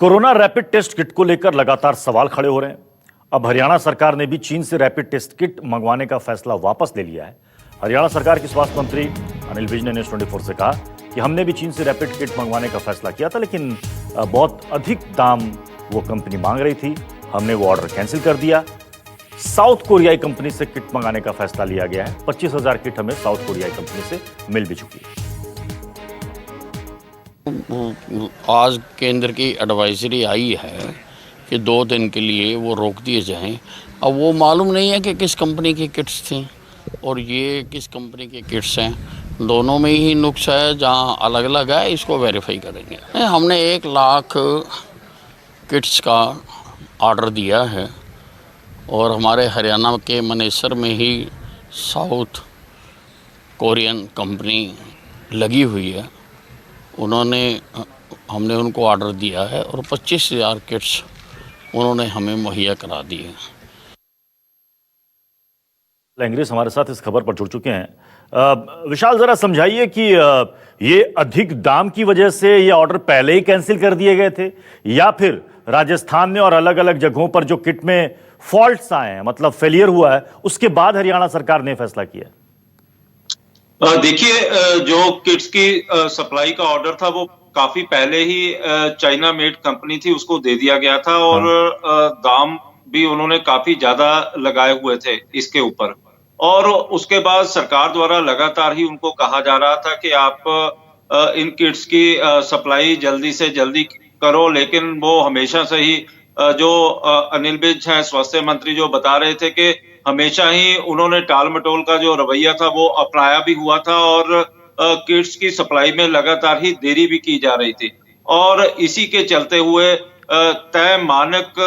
Corona rapid test kit को लेकर लगातार सवाल खड़े हो रहे हैं। अब हरियाणा सरकार ने भी चीन से रैपिड टेस्ट किट मंगवाने का फैसला वापस ले लिया है। हरियाणा सरकार के स्वास्थ्य मंत्री अनिल विज ने न्यूज़ 24 से कहा कि हमने भी चीन से रैपिड किट मंगवाने का फैसला किया था, लेकिन बहुत अधिक दाम वो कंपनी मांग रही थी। हमने वो ऑर्डर कैंसिल कर दिया। साउथ कोरियाई कंपनी से किट मंगाने का फैसला लिया गया है। 25,000 किट हमें साउथ कोरियाई कंपनी से मिल भी चुकी है। आज केंद्र की एडवाइजरी आई है कि 2 दिन के लिए वो रोक दिए जाएं। अब वो मालूम नहीं है कि किस कंपनी की किट्स थी और ये किस कंपनी के किट्स हैं। दोनों में ही नुक्स है, जहाँ अलग अलग है इसको वेरीफाई करेंगे। हमने 1 लाख किट्स का ऑर्डर दिया है और हमारे हरियाणा के मनेसर में ही साउथ कोरियन कंपनी लगी हुई है। हमने उनको ऑर्डर दिया है और 25,000 किट्स उन्होंने हमें मुहैया करा दी है। लैंग्वेज हमारे साथ इस खबर पर जुड़ चुके हैं। विशाल, जरा समझाइए कि ये अधिक दाम की वजह से ये ऑर्डर पहले ही कैंसिल कर दिए गए थे या फिर राजस्थान में और अलग अलग जगहों पर जो किट में फॉल्ट्स आए हैं, मतलब फेलियर हुआ है, उसके बाद हरियाणा सरकार ने फैसला किया? देखिए, जो किट्स की सप्लाई का ऑर्डर था वो काफी पहले ही चाइना मेड कंपनी थी, उसको दे दिया गया था और दाम भी उन्होंने काफी ज्यादा लगाए हुए थे इसके ऊपर। और उसके बाद सरकार द्वारा लगातार ही उनको कहा जा रहा था कि आप इन किट्स की सप्लाई जल्दी से जल्दी करो, लेकिन वो हमेशा से ही जो अनिल विज हैं स्वास्थ्य मंत्री, जो बता रहे थे कि हमेशा ही उन्होंने टाल मटोल का जो रवैया था वो अपनाया भी हुआ था और किट्स की सप्लाई में लगातार ही देरी भी की जा रही थी। और इसी के चलते हुए तय मानक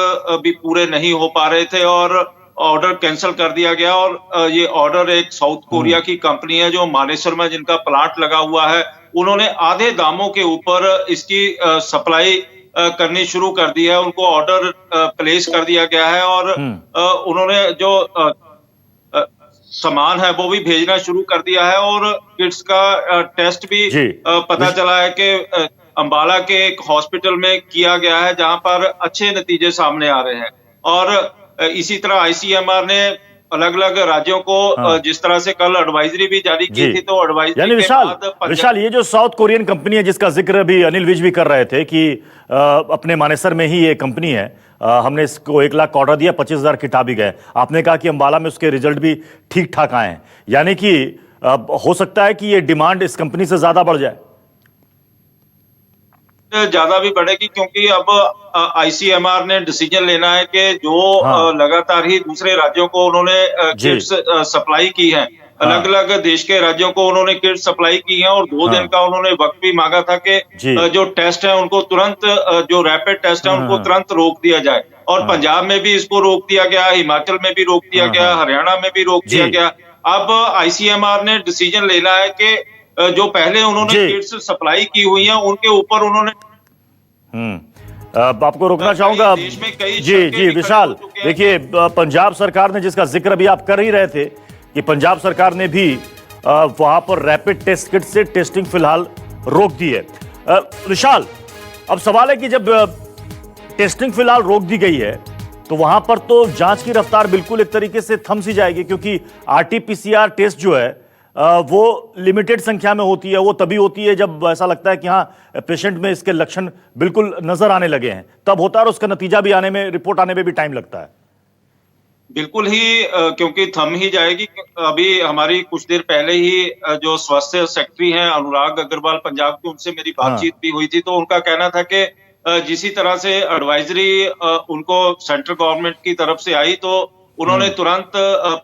भी पूरे नहीं हो पा रहे थे और ऑर्डर कैंसिल कर दिया गया। और ये ऑर्डर एक साउथ कोरिया की कंपनी है जो मानेसर में जिनका प्लांट लगा हुआ है, उन्होंने आधे दामों के ऊपर इसकी सप्लाई करनी शुरू कर दी है। उनको ऑर्डर प्लेस कर दिया गया है और उन्होंने जो सामान है वो भी भेजना शुरू कर दिया है। और किट्स का टेस्ट भी पता चला है कि अंबाला के एक हॉस्पिटल में किया गया है, जहां पर अच्छे नतीजे सामने आ रहे हैं। और इसी तरह आईसीएमआर ने अलग अलग राज्यों को जिस तरह से कल एडवाइजरी भी जारी की थी, तो एडवाइजरी यानी विशाल, ये जो साउथ कोरियन कंपनी है जिसका जिक्र भी अनिल विज भी कर रहे थे कि अपने मानेसर में ही ये कंपनी है, हमने इसको 1 लाख का ऑर्डर दिया, 25,000 किट आ भी गए। आपने कहा कि अंबाला में उसके रिजल्ट भी ठीक ठाक आए हैं, यानी कि हो सकता है कि ये डिमांड इस कंपनी से ज्यादा बढ़ जाए। ज्यादा भी बढ़ेगी, क्योंकि अब आईसीएमआर ने डिसीजन लेना है कि जो लगातार ही दूसरे राज्यों को उन्होंने किट्स सप्लाई की है, अलग अलग देश के राज्यों को उन्होंने किट सप्लाई की है और 2 दिन का उन्होंने वक्त भी मांगा था कि जो टेस्ट है उनको तुरंत, जो रैपिड टेस्ट है उनको तुरंत रोक दिया जाए। और पंजाब में भी इसको रोक दिया गया, हिमाचल में भी रोक दिया गया, हरियाणा में भी रोक दिया गया। अब आईसीएमआर ने डिसीजन लेना है कि जो पहले उन्होंने किट्स सप्लाई की हुई है उनके ऊपर उन्होंने आपको रोकना चाहूंगा। जी विशाल, देखिए पंजाब सरकार ने, जिसका जिक्र भी आप कर ही रहे थे, कि पंजाब सरकार ने भी वहां पर रैपिड टेस्ट किट से टेस्टिंग फिलहाल रोक दी है। विशाल, अब सवाल है कि जब टेस्टिंग फिलहाल रोक दी गई है तो वहां पर तो जांच की रफ्तार बिल्कुल एक तरीके से थम सी जाएगी, क्योंकि आरटीपीसीआर टेस्ट जो है वो लिमिटेड संख्या में होती है। वो तभी होती है जब ऐसा लगता है कि हाँ पेशेंट में इसके लक्षण बिल्कुल नजर आने लगे हैं, तब होता है और उसका नतीजा भी आने में, रिपोर्ट आने में भी टाइम लगता है। बिल्कुल ही, क्योंकि थम ही जाएगी। अभी हमारी कुछ देर पहले ही जो स्वास्थ्य सेक्रेटरी हैं अनुराग अग्रवाल पंजाब के, उनसे मेरी बातचीत भी हुई थी, तो उनका कहना था कि जिसी तरह से एडवाइजरी उनको सेंट्रल गवर्नमेंट की तरफ से आई, तो उन्होंने तुरंत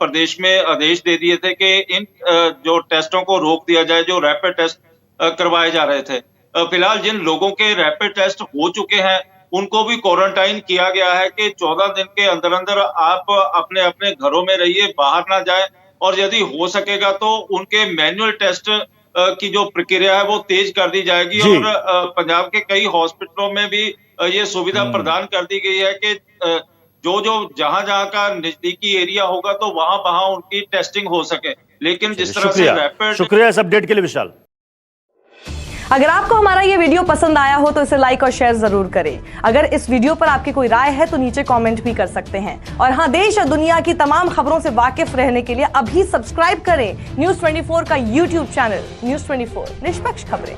प्रदेश में आदेश दे दिए थे कि इन जो टेस्टों को रोक दिया जाए, जो रैपिड टेस्ट करवाए जा रहे थे। फिलहाल जिन लोगों के रैपिड टेस्ट हो चुके हैं उनको भी क्वारंटाइन किया गया है कि 14 दिन के अंदर अंदर आप अपने अपने घरों में रहिए, बाहर ना जाए। और यदि हो सकेगा तो उनके मैनुअल टेस्ट की जो प्रक्रिया है वो तेज कर दी जाएगी। और पंजाब के कई हॉस्पिटलों में भी ये सुविधा प्रदान कर दी गई है कि जो जहां का नजदीकी एरिया होगा तो वहां उनकी टेस्टिंग हो सके। लेकिन जिस तरह से रैपिड, शुक्रिया इस अपडेट के लिए विशाल। अगर आपको हमारा ये वीडियो पसंद आया हो तो इसे लाइक और शेयर जरूर करें। अगर इस वीडियो पर आपकी कोई राय है तो नीचे कमेंट भी कर सकते हैं। और हाँ, देश और दुनिया की तमाम खबरों से वाकिफ रहने के लिए अभी सब्सक्राइब करें न्यूज़ 24 का यूट्यूब चैनल न्यूज़ 24 निष्पक्ष खबरें।